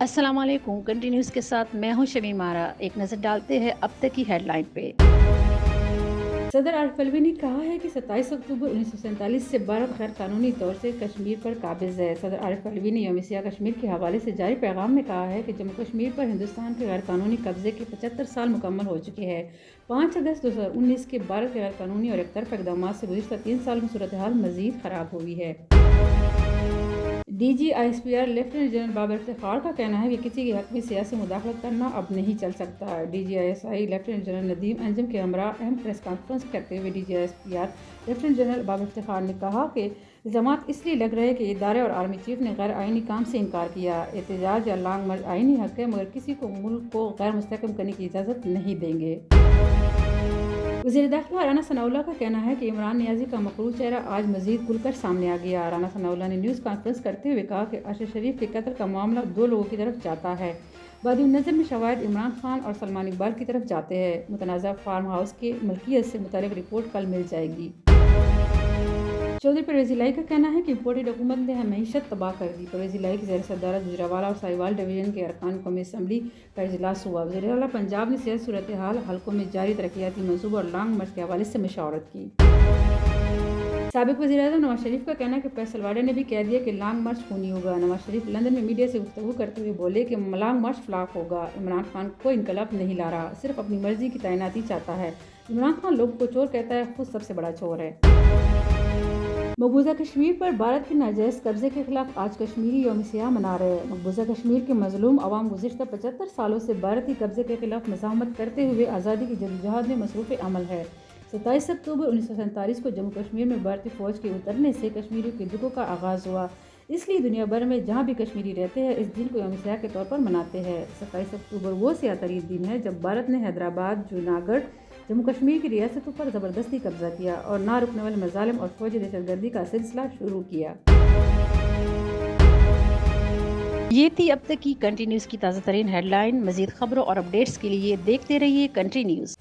अस्सलाम वालेकुम। कंटिन्यूज़ के साथ मैं हूं शमीम आरा। एक नज़र डालते हैं अब तक की हेडलाइन पे। सदर आरिफ अलवी ने कहा है कि 27 अक्टूबर 1947 से भारत गैर कानूनी तौर से कश्मीर पर काबिज़ है। सदर आरिफ अलवी ने यौम सियाह कश्मीर के हवाले से जारी पैगाम में कहा है कि जम्मू कश्मीर पर हिंदुस्तान के गैर कानूनी कब्जे के 75 साल मुकम्मल हो चुके हैं। 5 अगस्त 2019 के भारत के गैर कानूनी और एक तरफा इक़दाम से गुज़िश्ता 3 साल में सूरत हाल मज़ीद ख़राब हुई है। DGISPR lieutenant general Babar Iftikhar का कहना है कि किसी के हक में सियासी मुदाखलत करना अब नहीं चल सकता। DGISI lieutenant general Nadeem Anjum के हमरा अहम प्रेस कॉन्फ्रेंस करते हुए DGISPR lieutenant general Babar Iftikhar ने कहा कि इल्ज़ामात इसलिए लग रहे हैं कि इदारे और आर्मी चीफ ने गैर आइनी काम से इनकार किया। एहतजाज या लॉन्ग मार्च आइनी हक है, मगर किसी को मुल्क को गैर मुस्तहकम करने की इजाज़त नहीं देंगे। वज़ीर दाखिला राना सनाउल्लाह का कहना है कि इमरान नियाज़ी का मकरूह चेहरा आज मज़ीद खुलकर सामने आ गया। राना सनाउल्लाह ने न्यूज़ कॉन्फ्रेंस करते हुए कहा कि अरशद शरीफ के कत्ल का मामला 2 लोगों की तरफ जाता है। बाद नज़र में शवाहिद इमरान खान और सलमान इकबाल की तरफ जाते हैं। मुतनाज़ा फार्म हाउस की मलकियत से मुतालिक रिपोर्ट कल मिल जाएगी। चौधरी परवेज़ इलाही का कहना है कि इम्पोर्टेड हुकूमत ने मईशत तबाह कर दी। परवेज़ इलाही की ज़ेर सदारत गुजरावाला और साहिवाल डिवीज़न के अरकान कौमी असम्बली का इजलास हुआ। वज़ीर आला पंजाब ने सियासी सूरत हाल, हल्कों में जारी तरक्याती मंसूबों और लॉन्ग मार्च के हवाले से मशावरत की। साबिक़ वज़ीर आज़म नवाज शरीफ का कहना है कि फैसल वाडे ने भी कह दिया कि लॉन्ग मार्च खूनी होगा। नवाज शरीफ लंदन में मीडिया से गुफ्तगू करते हुए बोले कि लॉन्ग मार्च फ्लॉप होगा। इमरान खान कोई इनकलाब नहीं ला रहा, सिर्फ अपनी मर्जी की तैनाती चाहता है। इमरान खान लोगों को चोर कहता है, खुद सबसे बड़ा चोर है। मकबूजा कश्मीर पर भारत के नाजायज़ कब्जे के खिलाफ आज कश्मीरी यौम सियाह मना रहे हैं। मकबूजा कश्मीर के मजलूम अवाम गुज़िश्ता 75 सालों से भारतीय कब्जे के खिलाफ मज़ाहमत करते हुए आज़ादी की जद्दोजहद में मसरूफ़ अमल है। 27 अक्टूबर 1947 को जम्मू कश्मीर में भारतीय फ़ौज के उतरने से कश्मीरियों के दुखों का आगाज़ हुआ। इसलिए दुनिया भर में जहाँ भी कश्मीरी रहते हैं इस दिन को यौम सियाह के तौर पर मनाते हैं। 27 अक्टूबर वो सियाह तरीन दिन है जब भारत ने हैदराबाद, जूनागढ़, जम्मू कश्मीर की रियासतों पर ज़बरदस्ती कब्जा किया और ना रुकने वाले मज़ालिम और फौजी दहशतगर्दी का सिलसिला शुरू किया। ये थी अब तक की कंट्री न्यूज़ की ताज़ा तरीन हेडलाइन। मज़ीद खबरों और अपडेट्स के लिए देखते रहिए कंट्री न्यूज़।